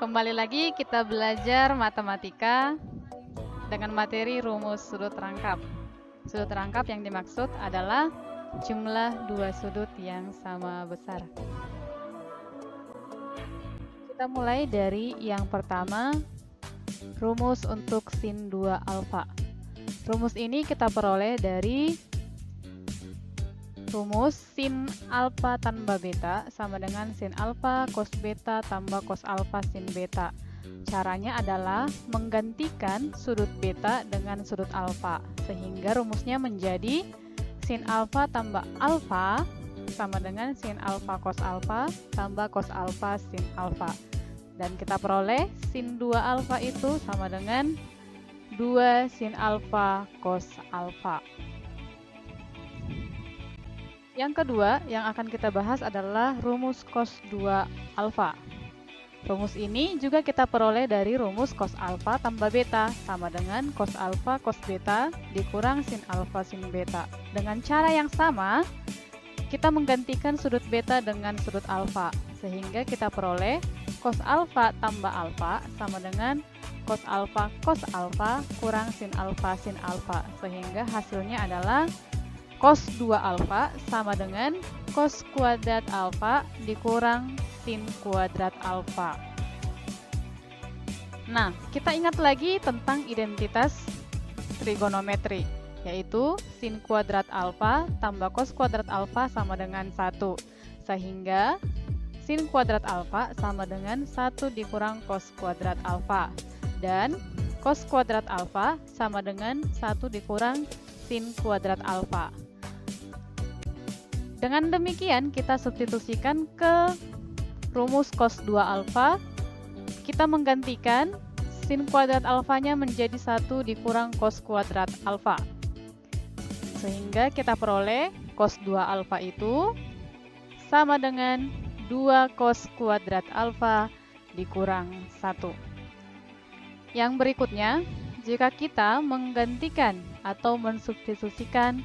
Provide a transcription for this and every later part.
Kembali lagi kita belajar matematika dengan materi rumus sudut rangkap. Sudut rangkap yang dimaksud adalah jumlah dua sudut yang sama besar. Kita mulai dari yang pertama, rumus untuk sin 2 alfa. Rumus ini kita peroleh dari rumus sin alfa tambah beta sama dengan sin alfa cos beta tambah cos alfa sin beta. Caranya adalah menggantikan sudut beta dengan sudut alfa, sehingga rumusnya menjadi sin alfa tambah alfa sama dengan sin alfa cos alfa tambah cos alfa sin alfa. Dan kita peroleh sin 2 alfa itu sama dengan 2 sin alfa cos alfa. Yang kedua yang akan kita bahas adalah rumus cos 2 alfa. Rumus ini juga kita peroleh dari rumus cos alfa tambah beta sama dengan cos alfa cos beta dikurang sin alfa sin beta. Dengan cara yang sama, kita menggantikan sudut beta dengan sudut alfa, sehingga kita peroleh cos alfa tambah alfa sama dengan cos alfa kurang sin alfa, sehingga hasilnya adalah cos 2 alfa sama dengan cos kuadrat alfa dikurang sin kuadrat alfa. Nah, kita ingat lagi tentang identitas trigonometri, yaitu sin kuadrat alfa tambah cos kuadrat alfa sama dengan 1. Sehingga sin kuadrat alfa sama dengan 1 dikurang cos kuadrat alfa. Dan cos kuadrat alfa sama dengan 1 dikurang sin kuadrat alfa. Dengan demikian, kita substitusikan ke rumus cos 2 alfa. Kita menggantikan sin kuadrat alfanya menjadi 1 dikurang cos kuadrat alfa. Sehingga kita peroleh cos 2 alfa itu sama dengan 2 cos kuadrat alfa dikurang 1. Yang berikutnya, jika kita menggantikan atau mensubstitusikan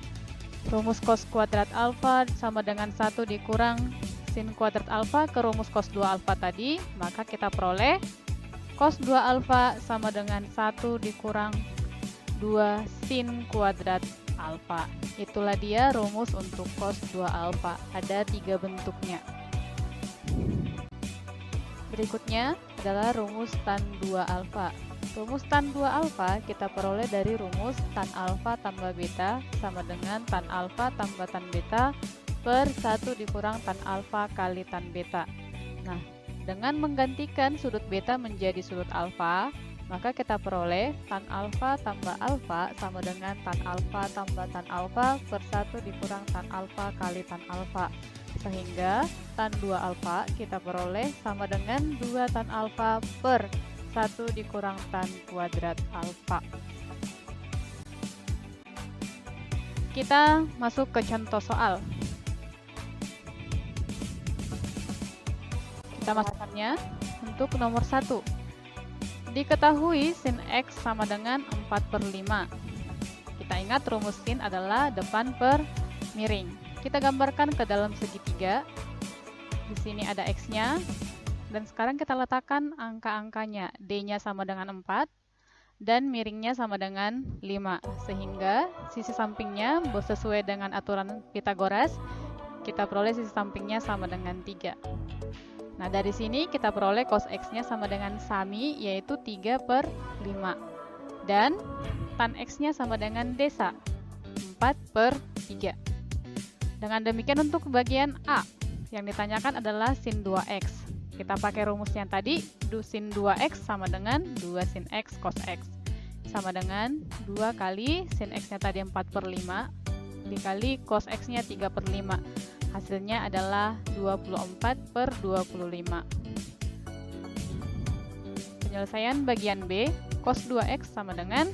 rumus cos kuadrat alfa sama dengan 1 dikurang sin kuadrat alfa ke rumus cos 2 alfa tadi, maka kita peroleh cos 2 alfa sama dengan 1 dikurang 2 sin kuadrat alfa. Itulah dia rumus untuk cos 2 alfa. Ada 3 bentuknya. Berikutnya adalah rumus tan 2 alfa. Rumus tan 2 alfa kita peroleh dari rumus tan alfa tambah beta sama dengan tan alfa tambah tan beta per 1 dikurang tan alfa kali tan beta. Nah, dengan menggantikan sudut beta menjadi sudut alfa, maka kita peroleh tan alfa tambah alfa sama dengan tan alfa tambah tan alfa per 1 dikurang tan alfa kali tan alfa. Sehingga tan 2 alfa kita peroleh sama dengan 2 tan alfa per 1 dikurang tan kuadrat alfa. Kita masuk ke contoh soal. Kita masukkannya untuk nomor 1. Diketahui sin X sama dengan 4/5. Kita ingat rumus sin adalah depan per miring. Kita gambarkan ke dalam segitiga. Di sini ada X-nya. Dan sekarang kita letakkan angka-angkanya. D-nya sama dengan 4 dan miringnya sama dengan 5. Sehingga sisi sampingnya sesuai dengan aturan Pythagoras, kita peroleh sisi sampingnya sama dengan 3. Nah, dari sini kita peroleh cos X-nya sama dengan sami, yaitu 3/5. Dan tan X-nya sama dengan desa, 4/3. Dengan demikian untuk bagian A, yang ditanyakan adalah sin 2X. Kita pakai rumusnya tadi, sin 2X sama dengan 2 sin X cos X. Sama dengan 2 kali sin X-nya tadi 4/5, dikali cos X-nya 3/5. Hasilnya adalah 24/25. Penyelesaian bagian B, cos 2X sama dengan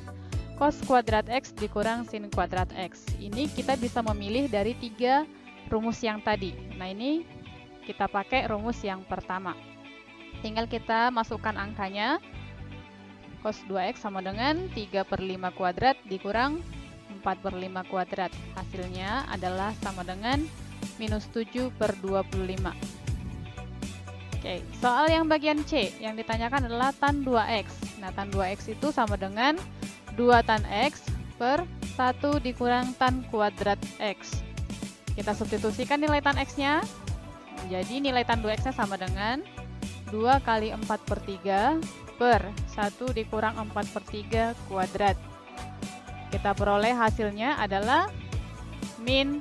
cos kuadrat X dikurang sin kuadrat X. Ini kita bisa memilih dari 3 rumus yang tadi. Nah, ini kita pakai rumus yang pertama. Tinggal kita masukkan angkanya. Cos 2X sama dengan 3/5 kuadrat dikurang 4/5 kuadrat. Hasilnya adalah sama dengan minus 7/25. Oke, soal yang bagian C yang ditanyakan adalah tan 2x. Nah, tan 2x itu sama dengan 2 tan x per 1 dikurang tan kuadrat x. Kita substitusikan nilai tan x-nya. Jadi nilai tan 2x-nya sama dengan 2 kali 4 per 3 per 1 dikurang 4 per 3 kuadrat. Kita peroleh hasilnya adalah min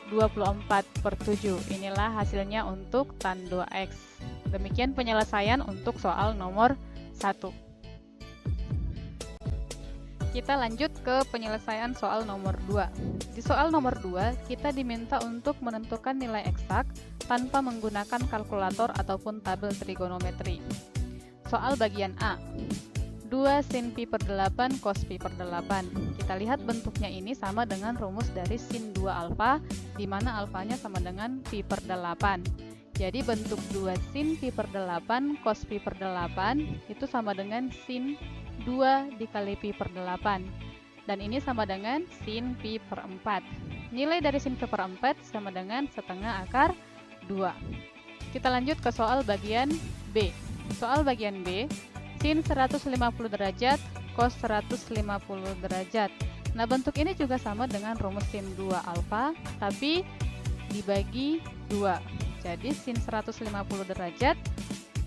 24 per 7. Inilah hasilnya untuk tan 2x. Demikian penyelesaian untuk soal nomor 1. Kita lanjut ke penyelesaian soal nomor 2. Di soal nomor 2, kita diminta untuk menentukan nilai eksak tanpa menggunakan kalkulator ataupun tabel trigonometri. Soal bagian A. 2 sin pi per 8 cos pi per 8. Kita lihat bentuknya ini sama dengan rumus dari sin 2 alfa, di mana alfanya sama dengan pi per 8. Jadi bentuk 2 sin pi per 8 cos pi per 8 itu sama dengan sin 2 dikali pi per 8. Dan ini sama dengan sin pi per 4. Nilai dari sin pi per 4 sama dengan setengah akar 2. Kita lanjut ke soal bagian B. Soal bagian B, sin 150 derajat cos 150 derajat. Nah, bentuk ini juga sama dengan rumus sin 2 alfa, tapi dibagi 2. Jadi sin 150 derajat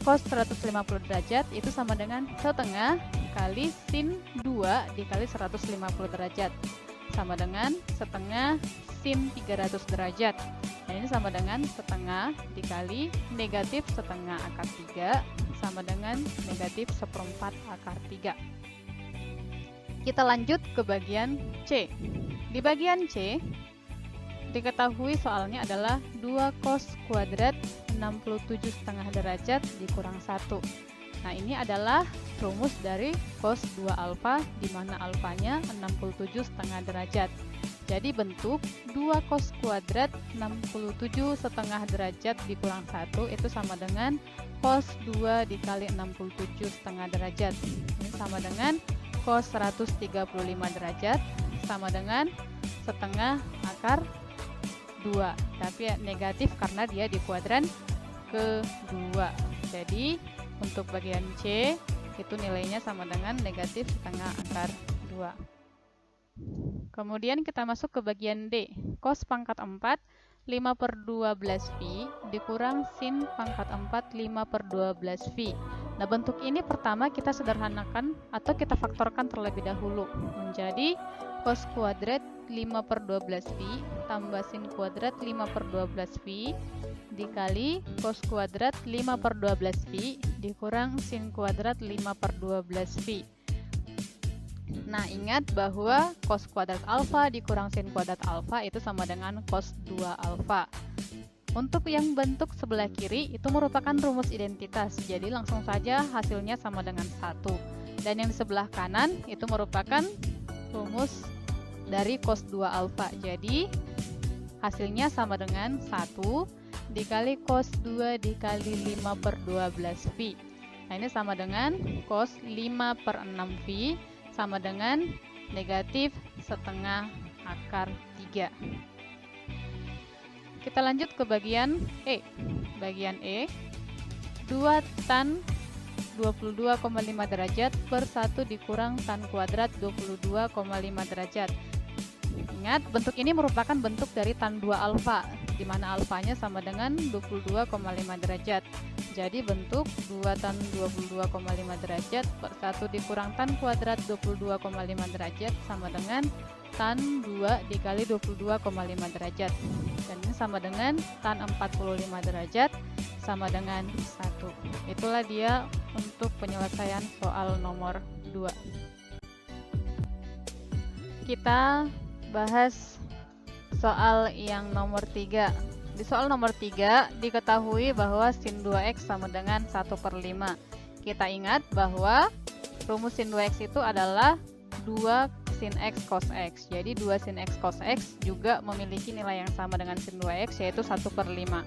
cos 150 derajat itu sama dengan setengah kali sin 2 dikali 150 derajat. Sama dengan setengah sin 300 derajat. Nah, ini sama dengan setengah dikali negatif setengah akar 3 sama dengan negatif seperempat akar 3. Kita lanjut ke bagian C. Di bagian C, diketahui soalnya adalah 2 cos kuadrat 67,5 derajat dikurang 1. Nah, ini adalah rumus dari cos 2 alfa, di mana alfanya 67,5 derajat. Jadi bentuk 2 cos kuadrat 67,5 derajat dikurang 1 itu sama dengan cos 2 dikali 67,5 derajat. Ini sama dengan cos 135 derajat, sama dengan setengah akar 2. Tapi negatif karena dia di kuadran kedua. Jadi untuk bagian C itu nilainya sama dengan negatif setengah akar 2. Kemudian kita masuk ke bagian D. Cos pangkat 4 5 per 12 pi dikurang sin pangkat 4 5 per 12 pi. Nah, bentuk ini pertama kita sederhanakan atau kita faktorkan terlebih dahulu menjadi cos kuadrat 5 per 12 pi tambah sin kuadrat 5 per 12 pi dikali cos kuadrat 5 per 12 pi dikurang sin kuadrat 5 per 12 pi. Nah, ingat bahwa cos kuadrat alfa dikurang sin kuadrat alfa itu sama dengan cos 2 alfa. Untuk yang bentuk sebelah kiri itu merupakan rumus identitas, jadi langsung saja hasilnya sama dengan 1. Dan yang di sebelah kanan itu merupakan rumus dari cos 2 alfa, jadi hasilnya sama dengan 1 dikali cos 2 dikali 5 per 12 pi. Nah, ini sama dengan cos 5 per 6 pi sama dengan negatif setengah akar 3. Kita lanjut ke bagian E. Bagian E, 2 tan 22,5 derajat per 1 dikurang tan kuadrat 22,5 derajat. Ingat, bentuk ini merupakan bentuk dari tan 2 alfa, di mana alfanya sama dengan 22,5 derajat. Jadi bentuk 2 tan 22,5 derajat per 1 dikurang tan kuadrat 22,5 derajat sama dengan tan 2 dikali 22,5 derajat. Dan ini sama dengan tan 45 derajat sama dengan 1. Itulah dia untuk penyelesaian soal nomor 2. Kita bahas soal yang nomor 3. Di soal nomor 3 diketahui bahwa sin 2x sama dengan 1 per 5. Kita ingat bahwa rumus sin 2x itu adalah 2 sin x cos x. Jadi 2 sin x cos x juga memiliki nilai yang sama dengan sin 2x, yaitu 1 per 5.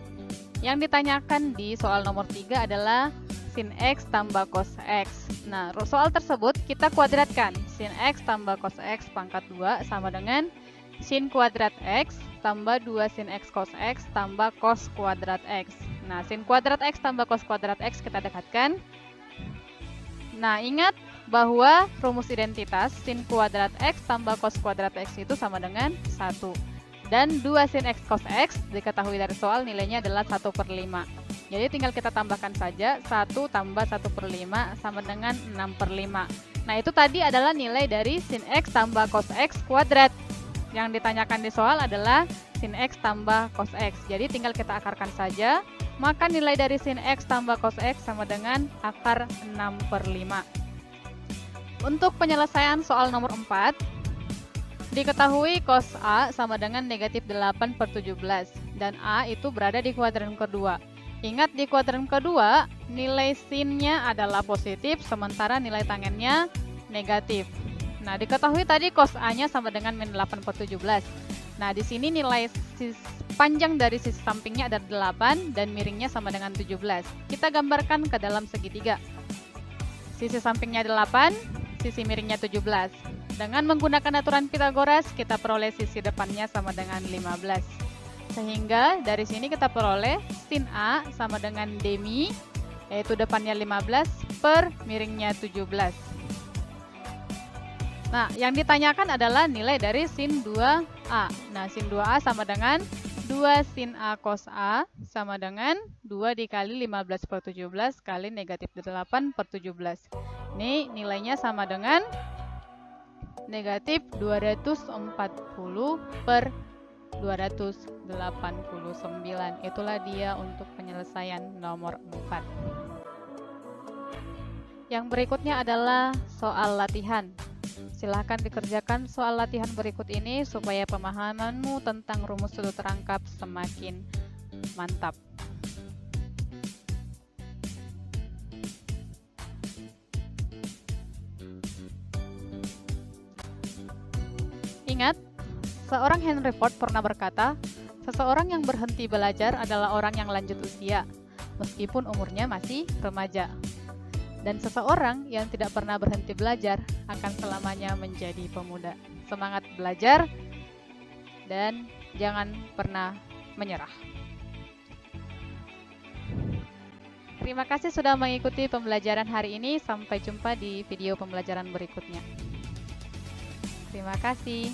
Yang ditanyakan di soal nomor 3 adalah sin x tambah cos x. Nah, soal tersebut kita kuadratkan. Sin x tambah cos x pangkat 2 sama dengan sin kuadrat x tambah 2 sin x cos x tambah cos kuadrat x. Nah, sin kuadrat X tambah cos kuadrat X kita dekatkan. Nah, ingat bahwa rumus identitas sin kuadrat X tambah cos kuadrat X itu sama dengan 1. Dan 2 sin X cos X diketahui dari soal nilainya adalah 1/5. Jadi tinggal kita tambahkan saja 1 tambah 1/5 sama dengan 6/5. Nah, itu tadi adalah nilai dari sin X tambah cos X kuadrat. Yang ditanyakan di soal adalah sin X tambah cos X. Jadi tinggal kita akarkan saja. Maka nilai dari sin X tambah cos X sama dengan akar 6/5. Untuk penyelesaian soal nomor 4, diketahui cos A sama dengan negatif 8/17. Dan A itu berada di kuadran kedua. Ingat, di kuadran kedua, nilai sinnya adalah positif, sementara nilai tangennya negatif. Nah, diketahui tadi cos A-nya sama dengan min 8/17. Nah, di sini nilai panjang dari sisi sampingnya ada 8 dan miringnya sama dengan 17. Kita gambarkan ke dalam segitiga. Sisi sampingnya 8, sisi miringnya 17. Dengan menggunakan aturan Pythagoras, kita peroleh sisi depannya sama dengan 15. Sehingga dari sini kita peroleh sin A sama dengan demi, yaitu depannya 15 per miringnya 17. Nah, yang ditanyakan adalah nilai dari sin 2A. Nah, sin 2A sama dengan 2 sin A cos A sama dengan 2 dikali 15/17 kali negatif 8/17. Ini nilainya sama dengan negatif 240/289. Itulah dia untuk penyelesaian nomor 4. Yang berikutnya adalah soal latihan. Silahkan dikerjakan soal latihan berikut ini supaya pemahamanmu tentang rumus sudut rangkap semakin mantap. Ingat, seorang Henry Ford pernah berkata, seseorang yang berhenti belajar adalah orang yang lanjut usia, meskipun umurnya masih remaja. Dan seseorang yang tidak pernah berhenti belajar akan selamanya menjadi pemuda. Semangat belajar dan jangan pernah menyerah. Terima kasih sudah mengikuti pembelajaran hari ini. Sampai jumpa di video pembelajaran berikutnya. Terima kasih.